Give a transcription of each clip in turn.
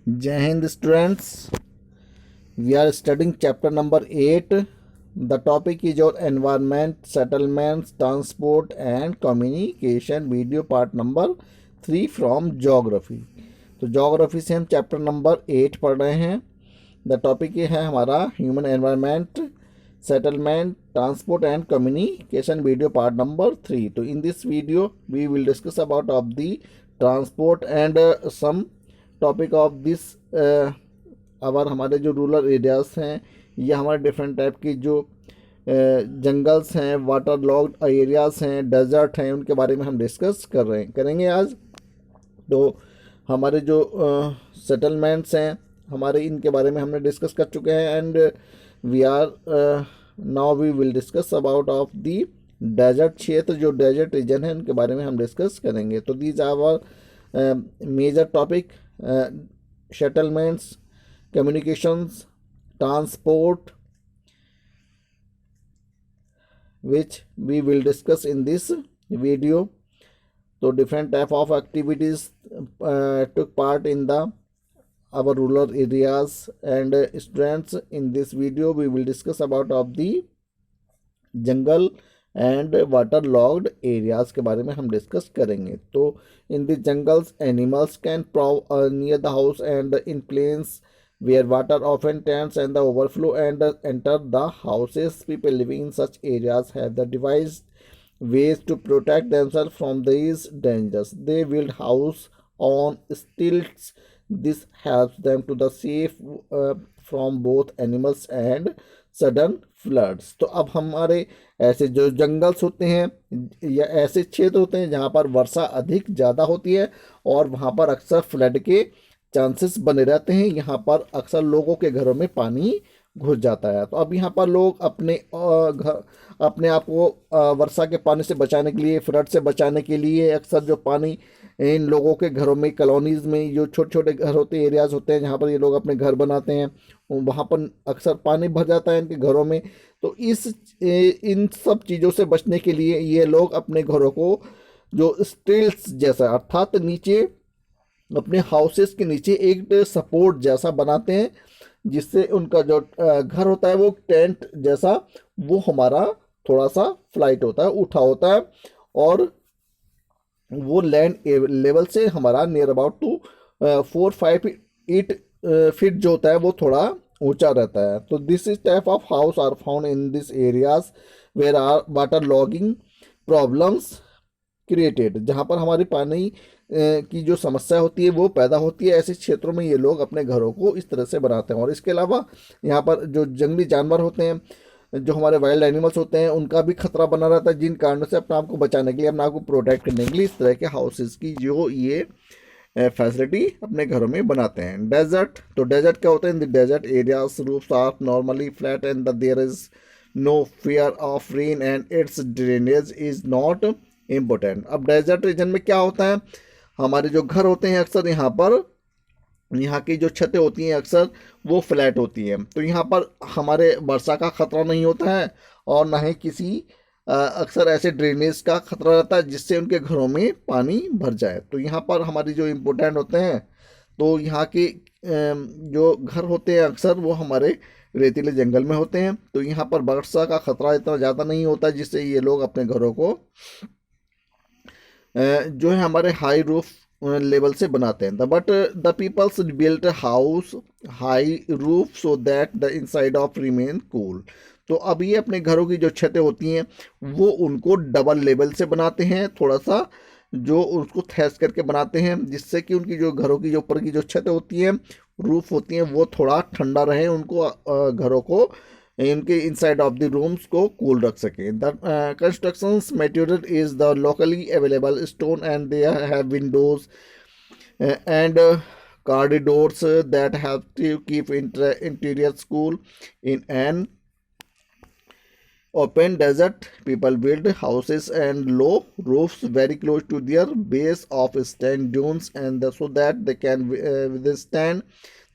Jai Hind students, we are studying chapter number 8. The topic is your environment, settlements, transport and communication. Video part number 3 from geography. तो geography से हम chapter number 8 पढ़ रहे हैं. The topic ये है हमारा human environment, settlement, transport and communication. Video part number 3. तो in this video we will discuss about of the transport and some topic of this अवर हमारे जो रूरल एरियाज़ हैं या हमारे डिफरेंट टाइप की जो जंगल्स हैं, वाटर लॉग्ड एरियाज़ हैं, डेजर्ट हैं, उनके बारे में हम डिस्कस करेंगे आज. तो हमारे जो सेटलमेंट्स हैं हमारे, इनके बारे में हमने डिस्कस कर चुके हैं. And we are now we will discuss about of the desert क्षेत्र, जो डेजर्ट रीजन है उनके बारे में हम डिस्कस करेंगे. तो these our major topic: settlements, communications, transport, which we will discuss in this video. So different type of activities took part in our rural areas, and students, in this video we will discuss about of the jungle and water logged areas के बारे में हम discuss करेंगे. तो in the jungles animals can near the house and in plains where water often tends and the overflow and enter the houses. People living in such areas have the devised ways to protect themselves from these dangers. They build house on stilts. This helps them to the safe from both animals and sudden floods. तो अब हमारे ऐसे जो jungles होते हैं या ऐसे क्षेत्र होते हैं जहाँ पर वर्षा अधिक ज़्यादा होती है और वहाँ पर अक्सर फ्लड के चांसेस बने रहते हैं. यहाँ पर अक्सर लोगों के घरों में पानी घुस जाता है. तो अब यहाँ पर लोग अपने आप को वर्षा के पानी से बचाने के लिए, फ्लड से बचाने के लिए, अक्सर जो पानी इन लोगों के घरों में, कॉलोनीज़ में जो छोटे छोटे घर होते हैं, एरियाज़ होते हैं जहाँ पर ये लोग अपने घर बनाते हैं, वहाँ पर अक्सर पानी भर जाता है इनके घरों में. तो इन सब चीज़ों से बचने के लिए ये लोग अपने घरों को जो स्टिल्स जैसा, अर्थात नीचे अपने हाउसेस के नीचे एक सपोर्ट जैसा बनाते हैं, जिससे उनका जो घर होता है वो टेंट जैसा, वो हमारा थोड़ा सा फ्लाइट होता है, उठा होता है, और वो लैंड लेवल से हमारा नियर अबाउट टू 4-5 फीट जो होता है वो थोड़ा ऊंचा रहता है. तो this is type of house are found in this areas where are water logging problems created. जहाँ पर हमारी पानी की जो समस्या होती है वो पैदा होती है, ऐसे क्षेत्रों में ये लोग अपने घरों को इस तरह से बनाते हैं. और इसके अलावा यहाँ पर जो जंगली जानवर होते हैं, जो हमारे वाइल्ड एनिमल्स होते हैं, उनका भी खतरा बना रहता है, जिन कारणों से अपने आप को बचाने के लिए, अपने आप को प्रोटेक्ट करने के लिए इस तरह के हाउसेस की जो ये फैसिलिटी अपने घरों में बनाते हैं. डेजर्ट, तो डेजर्ट क्या होता है? In the desert areas roofs are normally flat and there is no fear of rain and it's drainage is not important. अब डेजर्ट रीजन में क्या होता है? हमारे जो घर होते हैं अक्सर यहाँ की जो छतें होती हैं अक्सर वो फ्लैट होती हैं. तो यहाँ पर हमारे वर्षा का खतरा नहीं होता है और ना ही किसी अक्सर ऐसे ड्रेनेज का खतरा रहता है जिससे उनके घरों में पानी भर जाए. तो यहाँ पर हमारी जो इम्पोर्टेंट होते हैं, तो यहाँ के जो घर होते हैं अक्सर वो हमारे रेतीले जंगल में होते हैं. तो यहाँ पर वर्षा का खतरा इतना ज़्यादा नहीं होता, जिससे ये लोग अपने घरों को जो है हमारे हाई रूफ लेवल से बनाते हैं. But the peoples built house high roof so that the inside of remain cool. तो अब ये अपने घरों की जो छतें होती हैं वो उनको डबल लेवल से बनाते हैं, थोड़ा सा जो उसको थैस करके बनाते हैं, जिससे कि उनकी जो घरों की जो ऊपर की जो छतें होती हैं, रूफ होती हैं, वो थोड़ा ठंडा रहे, उनको घरों को, इनके इनसाइड ऑफ द रूम्स को कूल रख सकें. The constructions material is the locally available stone and they have Windows and corridors that help to keep interior cool. In an open desert, people build houses and low roofs very close to their base of sand dunes, and so that they can withstand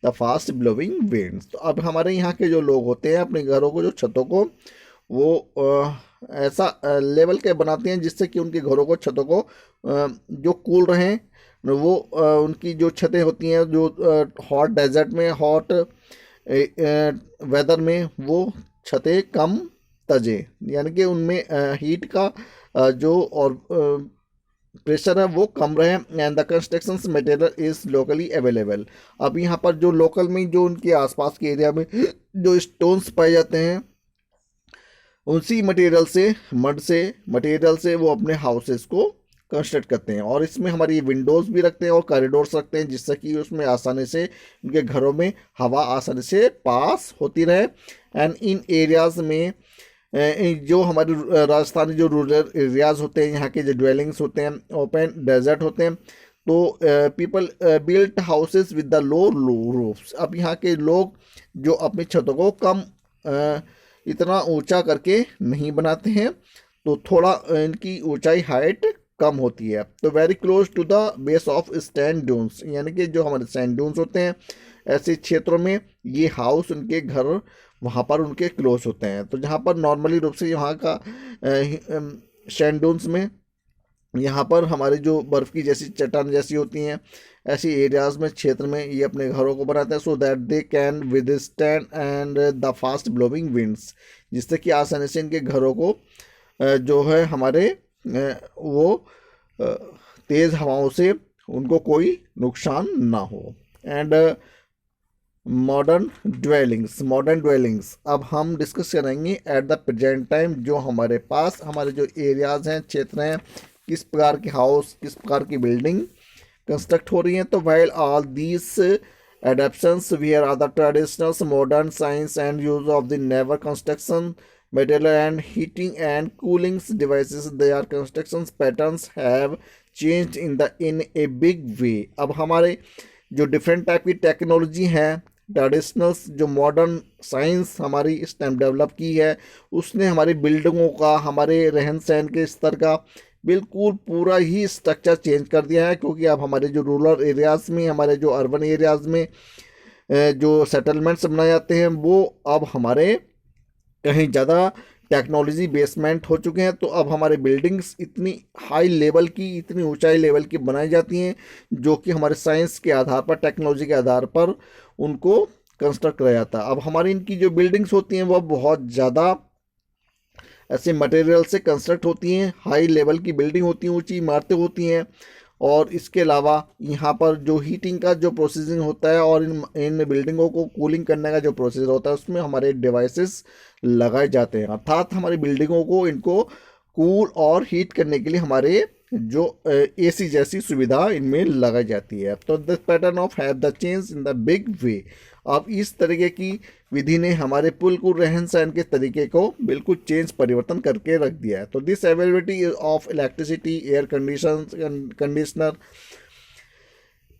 the fast blowing winds. तो अब हमारे यहाँ के जो लोग होते हैं अपने घरों को, जो छतों को, वो ऐसा लेवल के बनाते हैं जिससे कि उनके घरों को, छतों को जो कूल रहें, वो उनकी जो छतें होती हैं जो हॉट डेजर्ट में, हॉट वेदर में वो छतें कम तजे, यानी कि उनमें हीट का जो और प्रेशर है वो कम रहे, and the construction material is locally available. अब यहाँ पर जो लोकल में जो उनके आसपास के एरिया में जो स्टोन्स पाए जाते हैं उसी मटेरियल से, मड से मटेरियल से वो अपने हाउसेस को कंस्ट्रक्ट करते हैं। और इसमें हमारी विंडोज़ भी रखते हैं और कॉरिडोर्स रखते हैं, जिससे कि उसमें आसानी से उनके घरों में हवा आसानी से पास होती रहे। एंड इन एरियाज़ में जो हमारे राजस्थानी जो रूरल एरियाज़ होते हैं, यहाँ के जो ड्वेलिंग्स होते हैं ओपन डेजर्ट होते हैं, तो people built houses with the low roofs. अब यहाँ के लोग जो अपनी छतों को कम इतना ऊंचा करके नहीं बनाते हैं, तो थोड़ा इनकी ऊंचाई हाइट कम होती है। तो very close to the base of sand dunes, यानी कि जो हमारे सैंड ड्यून्स होते हैं ऐसे क्षेत्रों में ये हाउस, उनके घर वहाँ पर उनके क्लोज होते हैं। तो जहाँ पर नॉर्मली रूप से यहाँ का सैंड ड्यून्स में यहाँ पर हमारे जो बर्फ़ की जैसी चट्टान जैसी होती हैं, ऐसी एरियाज़ में क्षेत्र में ये अपने घरों को बनाते हैं, so that they can withstand and the fast blowing winds, जिससे कि आसानी से इनके घरों को जो है हमारे वो तेज़ हवाओं से उनको कोई नुकसान ना हो। एंड मॉडर्न ड्वेलिंग्स अब हम डिस्कस करेंगे एट द प्रेजेंट टाइम। जो हमारे पास हमारे जो एरियाज़ हैं, क्षेत्र हैं, किस प्रकार के हाउस, किस प्रकार की बिल्डिंग कंस्ट्रक्ट हो रही हैं। तो while all these adaptations where are the traditional modern science and use of the never construction material and heating and cooling devices, their construction patterns have changed in a big way। अब हमारे जो different type की technology है, traditional जो modern science हमारी इस time develop की है, उसने हमारी बिल्डिंगों का, हमारे रहन सहन के स्तर का बिल्कुल पूरा ही स्ट्रक्चर चेंज कर दिया है। क्योंकि अब हमारे जो रूरल एरियाज़ में, हमारे जो अर्बन एरियाज़ में जो सेटलमेंट्स बनाए जाते हैं वो अब हमारे कहीं ज़्यादा टेक्नोलॉजी बेसमेंट हो चुके हैं। तो अब हमारे बिल्डिंग्स इतनी हाई लेवल की, इतनी ऊंचाई लेवल की बनाई जाती हैं जो कि हमारे साइंस के आधार पर, टेक्नोलॉजी के आधार पर उनको कंस्ट्रक्ट किया जाता है। अब हमारी इनकी जो बिल्डिंग्स होती हैं वह बहुत ज़्यादा ऐसे मटेरियल से कंस्ट्रक्ट होती हैं, हाई लेवल की बिल्डिंग होती हैं, ऊंची इमारतें होती हैं। और इसके अलावा यहाँ पर जो हीटिंग का जो प्रोसेसिंग होता है और इन बिल्डिंगों को कूलिंग करने का जो प्रोसेस होता है उसमें हमारे डिवाइसेस लगाए जाते हैं, अर्थात हमारी बिल्डिंगों को इनको कूल और हीट करने के लिए हमारे जो एसी जैसी सुविधा इनमें लगाई जाती है। तो this pattern of have the change in the big way. अब इस तरीके की विधि ने हमारे बिल्कुल रहन सहन के तरीके को बिल्कुल परिवर्तन करके रख दिया है। तो this availability of electricity, air conditioner,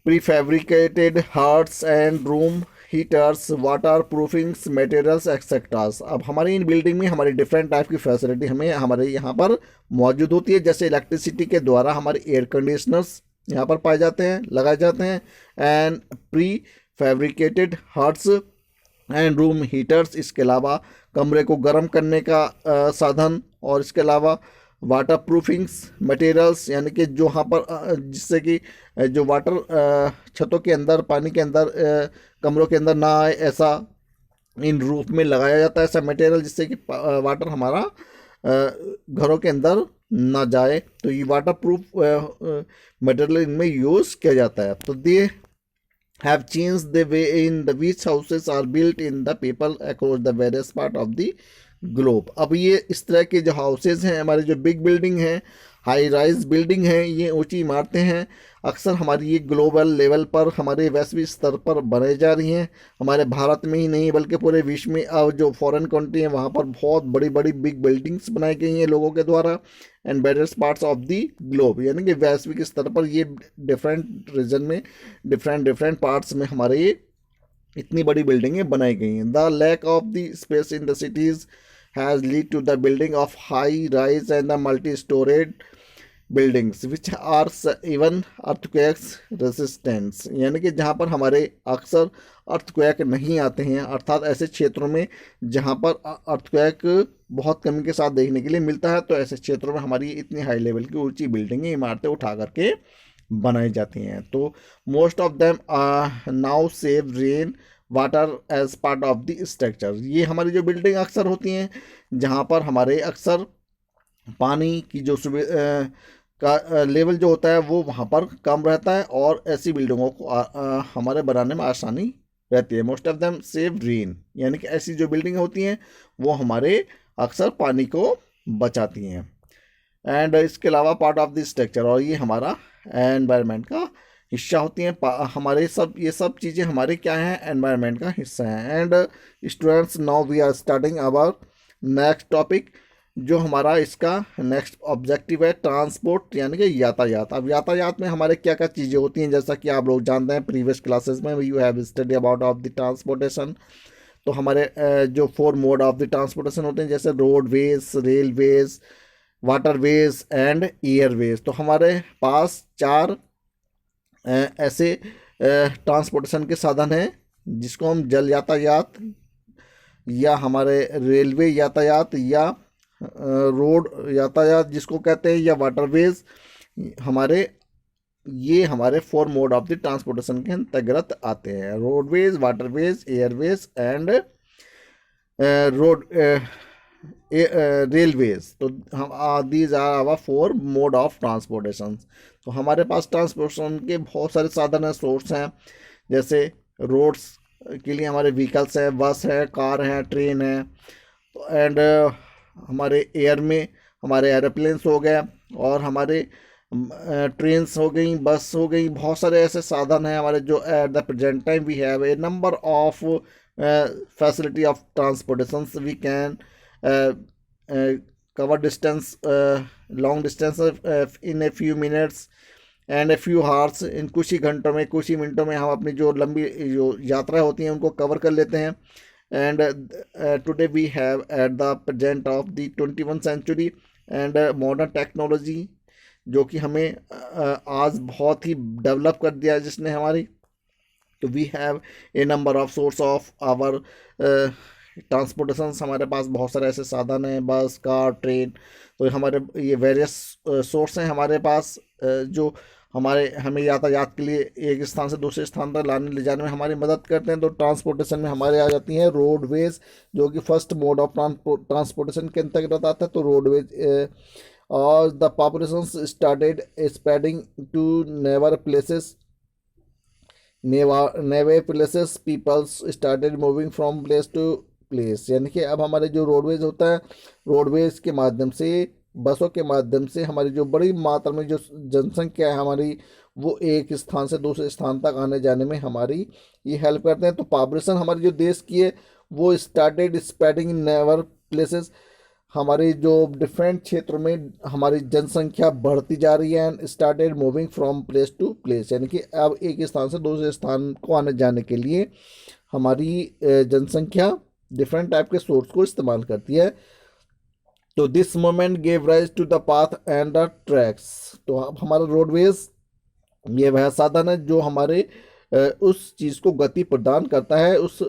prefabricated huts and room heaters, water proofing materials etcetera. अब हमारी इन बिल्डिंग में हमारी डिफरेंट टाइप की फैसिलिटी हमें हमारे यहाँ पर मौजूद होती है। जैसे इलेक्ट्रिसिटी के द्वारा हमारे एयर कंडीशनर्स यहाँ पर पाए जाते हैं, लगाए जाते हैं, and prefabricated huts and room heaters. इसके अलावा कमरे को गर्म करने का साधन, और इसके अलावा वाटर प्रूफिंग्स मटेरियल्स, यानी कि जो यहाँ पर जिससे कि जो वाटर छतों के अंदर, पानी के अंदर, कमरों के अंदर ना आए, ऐसा इन रूफ में लगाया जाता है ऐसा मटेरियल, जिससे कि वाटर हमारा घरों के अंदर ना जाए। तो ये वाटर प्रूफ मटेरियल इनमें यूज़ किया जाता है। तो दे have changed the way in the which houses are built in the people across the various part of the globe। अब ये इस तरह के जो हाउसेज हैं, हमारे जो बिग बिल्डिंग हैं, हाई राइज बिल्डिंग हैं, ये ऊंची इमारतें हैं, अक्सर हमारी ये ग्लोबल लेवल पर, हमारे वैश्विक स्तर पर बनाई जा रही हैं। हमारे भारत में ही नहीं बल्कि पूरे विश्व में अब जो फॉरेन कंट्री हैं वहाँ पर बहुत बड़ी बड़ी बिग बिल्डिंग्स बनाई गई हैं लोगों के द्वारा, and various parts of the globe, यानी कि वैश्विक स्तर पर ये डिफरेंट रीजन में, डिफरेंट पार्ट्स में हमारे ये इतनी बड़ी बिल्डिंगें बनाई गई हैं। The lack of the space in the cities has lead to the building of high rise and the multi storeyed buildings which are even earthquakes resistance, यानी कि जहाँ पर हमारे अक्सर अर्थक्वेक नहीं आते हैं, अर्थात ऐसे क्षेत्रों में जहाँ पर अर्थक्वेक बहुत कमी के साथ देखने के लिए मिलता है, तो ऐसे क्षेत्रों में हमारी इतनी हाई लेवल की ऊंची बिल्डिंगें, इमारतें उठा करके बनाई जाती हैं। तो most of them now save rain water as part of the structure. ये हमारी जो बिल्डिंग अक्सर होती हैं जहाँ पर हमारे अक्सर पानी की जो का लेवल जो होता है वो वहाँ पर कम रहता है और ऐसी बिल्डिंगों को हमारे बनाने में आसानी रहती है। Most of them save rain, यानी कि ऐसी जो बिल्डिंग होती हैं वो हमारे अक्सर पानी को बचाती हैं। एंड इसके अलावा पार्ट ऑफ द स्ट्रक्चर, और ये हमारा एनवायरनमेंट का हिस्सा होती हैं। हमारे ये सब चीज़ें हमारे क्या हैं, एनवायरनमेंट का हिस्सा हैं। And students, now we are starting our next topic. जो हमारा इसका नेक्स्ट ऑब्जेक्टिव है ट्रांसपोर्ट, यानी कि यातायात। अब यातायात में हमारे क्या क्या चीज़ें होती हैं, जैसा कि आप लोग जानते हैं प्रीवियस क्लासेस में you have study about of the transportation. तो हमारे जो 4 मोड ऑफ द ट्रांसपोर्टेशन होते हैं, जैसे roadways, railways, waterways and Airways. तो हमारे पास 4 ऐसे ट्रांसपोर्टेशन के साधन हैं जिसको हम जल यातायात, या हमारे रेलवे यातायात, या रोड यातायात जिसको कहते हैं, या वाटरवेज। ये हमारे 4 मोड ऑफ द ट्रांसपोर्टेशन के अंतर्गत आते हैं, roadways, waterways, airways and road railways. तो हम these are our 4 mode of transportation. तो हमारे पास ट्रांसपोर्टेशन के बहुत सारे साधन हैं, सोर्स हैं। जैसे रोड्स के लिए हमारे व्हीकल्स हैं, बस है, कार है, ट्रेन है। तो एंड हमारे एयर में हमारे एरोप्लेन्स हो गए, और हमारे ट्रेन्स हो गई, बस हो गई। बहुत सारे ऐसे साधन हैं हमारे जो at the present time we have a number of facility of transportation. We can cover distance, long distance in a few minutes and a few hours। इन कुछ ही घंटों में, कुछ ही मिनटों में हम अपनी जो लंबी जो यात्रा होती हैं उनको कवर कर लेते हैं। And today we have at the present of the 21 century and modern technology, जो कि हमें आज बहुत ही डेवलप कर दिया है जिसने हमारी। तो we have a number of source of our transportation. हमारे पास बहुत सारे ऐसे साधन हैं, बस, कार, ट्रेन। तो हमारे ये वेरियस सोर्स हैं हमारे पास जो हमें यातायात के लिए एक स्थान से दूसरे स्थान तक लाने ले जाने में हमारी मदद करते हैं। तो ट्रांसपोर्टेशन में हमारे आ जाती हैं रोडवेज, जो कि फर्स्ट मोड ऑफ ट्रांसपोर्टेशन के अंतर्गत आता है। तो रोडवेज और the population started spreading to newer places, newer places, peoples started moving from place to place. यानी कि अब हमारे जो रोडवेज होता है, रोडवेज के माध्यम से, बसों के माध्यम से हमारी जो बड़ी मात्रा में जो जनसंख्या है हमारी, वो एक स्थान से दूसरे स्थान तक आने जाने में हमारी ये हेल्प करते हैं। तो पॉपुलेशन हमारे जो देश की है वो स्टार्टेड स्प्रेडिंग इन नेवर प्लेसेस। हमारी जो डिफरेंट क्षेत्रों में हमारी जनसंख्या बढ़ती जा रही है। And started moving from place to place, यानी कि अब एक स्थान से दूसरे स्थान को आने जाने के लिए हमारी जनसंख्या डिफरेंट टाइप के सोर्स को इस्तेमाल करती है। तो this moment gave rise to the path and the tracks. तो अब हमारा रोडवेज ये वह साधन है जो हमारे उस चीज़ को गति प्रदान करता है, उस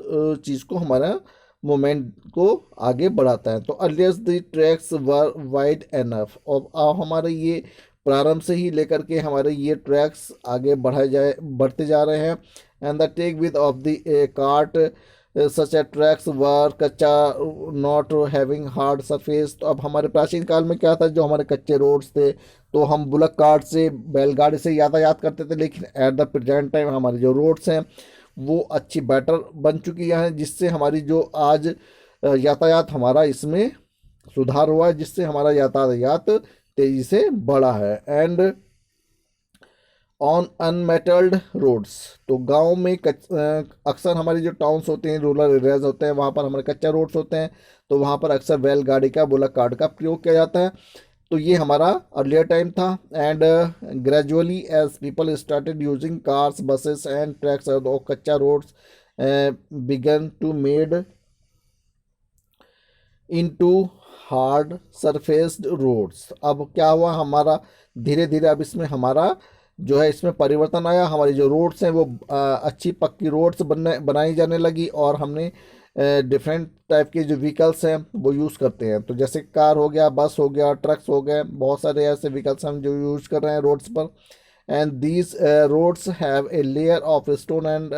चीज़ को हमारा मोमेंट को आगे बढ़ाता है। तो earlier the tracks were wide enough, और अब हमारे ये प्रारंभ से ही लेकर के हमारे ये ट्रैक्स आगे बढ़ते जा रहे हैं। And the take with off the cart such a tracks were kutcha, not having hard surface. तो अब हमारे प्राचीन काल में क्या था, जो हमारे कच्चे रोड्स थे तो हम बुलक कार्ट से, बैलगाड़ी से यातायात करते थे। लेकिन एट द प्रेजेंट टाइम हमारे जो रोड्स हैं वो अच्छी बेटर बन चुकी हैं, जिससे हमारी जो आज यातायात हमारा इसमें सुधार हुआ है, जिससे हमारा यातायात तेज़ी से बढ़ा है। एंड ऑन अनमेटल्ड रोड्स, तो गांव में अक्सर हमारी जो टाउन्स होते हैं, रूरल एरियाज होते हैं, वहाँ पर हमारे कच्चा रोड्स होते हैं। तो वहाँ पर अक्सर बैलगाड़ी का, बुलक कार्ट का प्रयोग किया जाता है। तो ये हमारा अर्लियर टाइम था। And gradually as people started using cars, buses and trucks, और kutcha roads began to made into hard surfaced roads. अब क्या हुआ, हमारा धीरे धीरे अब इसमें हमारा जो है इसमें परिवर्तन आया। हमारी जो रोड्स हैं वो अच्छी पक्की रोड्स बनाई जाने लगी, और हमने डिफरेंट टाइप के जो व्हीकल्स हैं वो यूज़ करते हैं। तो जैसे कार हो गया, बस हो गया, ट्रक्स हो गए, बहुत सारे ऐसे व्हीकल्स हम जो यूज़ कर रहे हैं रोड्स पर। and these roads have a layer of stone and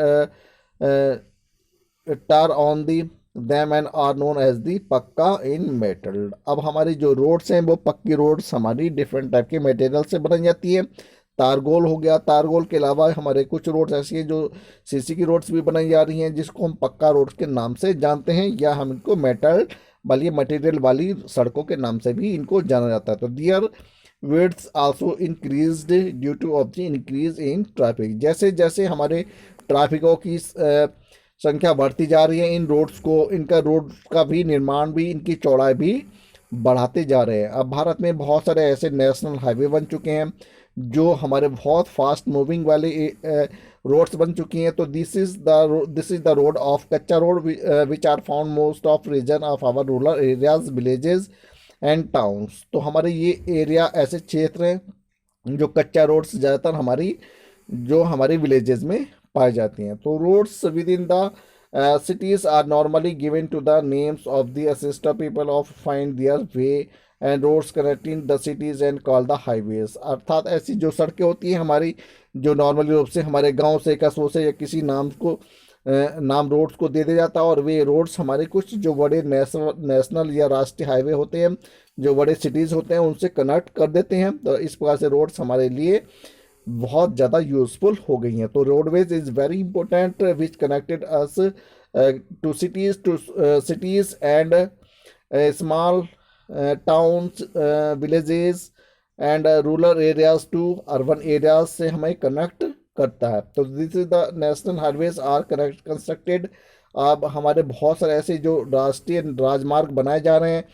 tar on the them and are known as the पक्का in metal। अब हमारी जो रोड्स हैं वो पक्की रोड्स हमारी डिफरेंट टाइप के मटेरियल से बनाई जाती है। तारगोल हो गया, तारगोल के अलावा हमारे कुछ रोड्स ऐसी हैं जो सीसी की रोड्स भी बनाई जा रही हैं जिसको हम पक्का रोड्स के नाम से जानते हैं, या हम इनको मेटल वाली मटेरियल वाली सड़कों के नाम से भी इनको जाना जाता है। तो दियर widths also increased due to of the increase in traffic। जैसे जैसे हमारे ट्रैफिकों की संख्या बढ़ती जा रही है, इन रोड्स को, इनका रोड का भी निर्माण भी, इनकी चौड़ाई भी बढ़ाते जा रहे हैं। अब भारत में बहुत सारे ऐसे नेशनल हाईवे बन चुके हैं जो हमारे बहुत फास्ट मूविंग वाले रोड्स बन चुकी हैं। तो this is the road of kutcha road which are found most of region of our rural areas, villages and towns. तो हमारे ये एरिया ऐसे क्षेत्र हैं जो कच्चा रोड्स ज़्यादातर हमारी विलेजेस में पाई जाती हैं। तो roads within the cities are normally given to the names of the ancestor people of find their way and roads connecting the cities and called the highways। अर्थात ऐसी जो सड़कें होती हैं हमारी, जो नॉर्मली रूप से हमारे गांव से, कस्बों से या किसी नाम रोड्स को दे दिया जाता है, और वे रोड्स हमारे कुछ जो बड़े नेशनल या राष्ट्रीय हाईवे होते हैं, जो बड़े सिटीज़ होते हैं, उनसे कनेक्ट कर देते हैं। तो इस प्रकार से रोड्स हमारे लिए बहुत ज़्यादा यूजफुल हो गई हैं। तो roadways is very important which connected us to cities and small towns, villages and rural areas to urban areas से हमें कनेक्ट करता है। तो this is the national highways are constructed. अब हमारे बहुत सारे ऐसे जो राष्ट्रीय राजमार्ग बनाए जा रहे हैं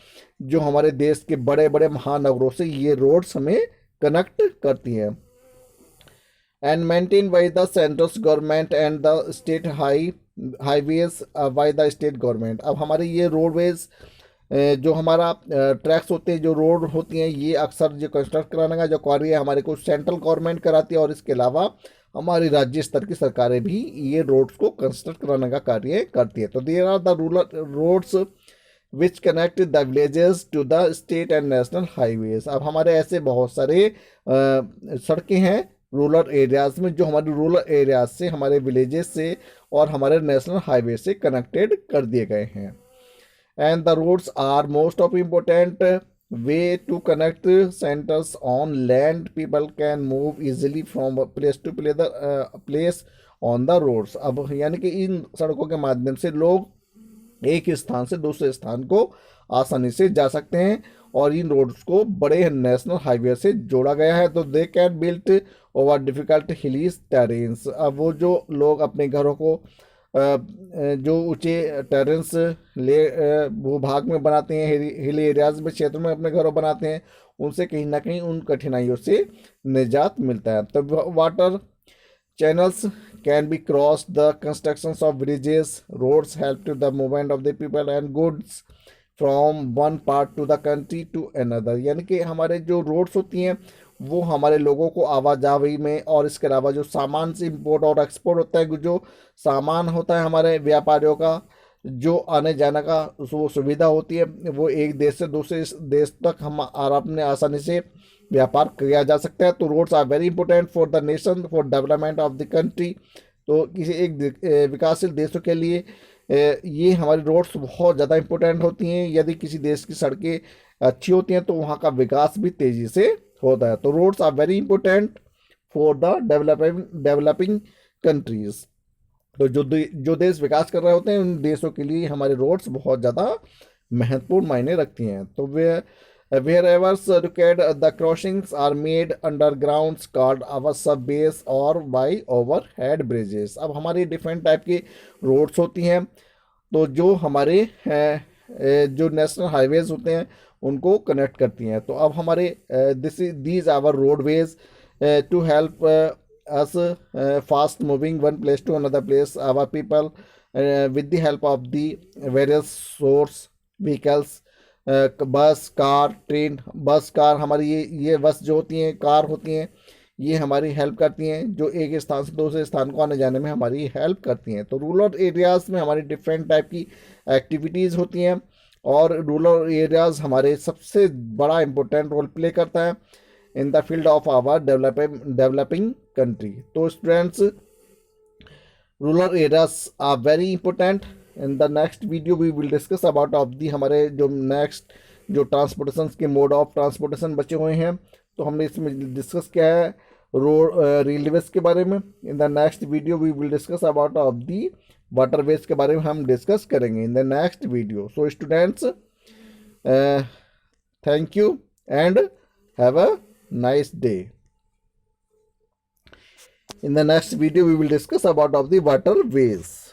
जो हमारे देश के बड़े बड़े महानगरों से ये रोड्स हमें कनेक्ट करती हैं। And maintain by the central government and the state highways by the state government. अब हमारे ये रोडवेज जो हमारा ट्रैक्स होते हैं, जो रोड होती हैं, ये अक्सर जो कंस्ट्रक्ट कराने का जो कार्य है हमारे को सेंट्रल गवर्नमेंट कराती है, और इसके अलावा हमारी राज्य स्तर की सरकारें भी ये रोड्स को कंस्ट्रक्ट कराने का कार्य करती है। तो there are the rural roads which connect the villages to the state and national highways. अब हमारे ऐसे बहुत सारे सड़कें हैं रूरल एरियाज में जो हमारे रूरल एरियाज से, हमारे विलेजेस से और हमारे नेशनल हाईवे से कनेक्टेड कर दिए गए हैं। And the roads are most of important way to connect centers on land। people can move easily from place to place on the roads। अब यानी कि इन सड़कों के माध्यम से लोग एक स्थान से दूसरे स्थान को आसानी से जा सकते हैं, और इन रोड्स को बड़े नेशनल हाईवे से जोड़ा गया है। तो they can built over difficult हिली टेरेन्स। अब वो जो लोग अपने घरों को जो ऊंचे टेरेंस भूभाग में बनाते हैं, हिल एरियाज में, क्षेत्र में अपने घरों बनाते हैं, उनसे कहीं ना कहीं उन कठिनाइयों से निजात मिलता है। तो water channels can be cross the constructions of bridges. Roads help to the movement of the people and goods from one part to the country to another. यानी कि हमारे जो रोड्स होती हैं वो हमारे लोगों को आवाजाही में, और इसके अलावा जो सामान से इंपोर्ट और एक्सपोर्ट होता है, जो सामान होता है हमारे व्यापारियों का, जो आने जाने का वो सुविधा होती है, वो एक देश से दूसरे देश तक हम अपने आसानी से व्यापार किया जा सकता है। तो roads are very important for the nation, for development of the country. तो किसी एक विकासशील देशों के लिए ये हमारी रोड्स बहुत ज़्यादा इंपॉर्टेंट होती हैं। यदि किसी देश की सड़कें अच्छी होती हैं तो वहाँ का विकास भी तेज़ी से होता है। तो roads are very important for the developing countries. तो जो देश विकास कर रहे होते हैं उन देशों के लिए हमारे रोड्स बहुत ज़्यादा महत्वपूर्ण मायने रखती हैं। तो wherever required the crossings are made underground called our subways or by overhead bridges। अब हमारी डिफरेंट टाइप की रोड्स होती हैं तो जो हमारे जो नेशनल हाईवेज होते हैं उनको कनेक्ट करती हैं। तो अब हमारे these our roadways to help us fast moving one place to another place our people with the help of the various source vehicles, bus, car, train. Bus, car हमारी ये बस जो होती हैं, कार होती हैं, ये हमारी हेल्प करती हैं, जो एक स्थान से दूसरे स्थान को आने जाने में हमारी हेल्प करती हैं। तो रूरल एरियाज़ में हमारी डिफरेंट टाइप की एक्टिविटीज़ होती हैं, और रूरल एरियाज़ हमारे सबसे बड़ा इम्पोर्टेंट रोल प्ले करता है in the field of our developing country. So students, rural areas are very important. In the next video we will discuss about of the हमारे जो next जो ट्रांसपोर्टेशन के mode of transportation बचे हुए हैं, तो हमने इसमें डिस्कस किया है रोड रेलवेज के बारे में. In the next video we will discuss about of the waterways के बारे में हम डिस्कस करेंगे in the next video. So students, thank you and have a nice day. In the next video we will discuss about of the waterways.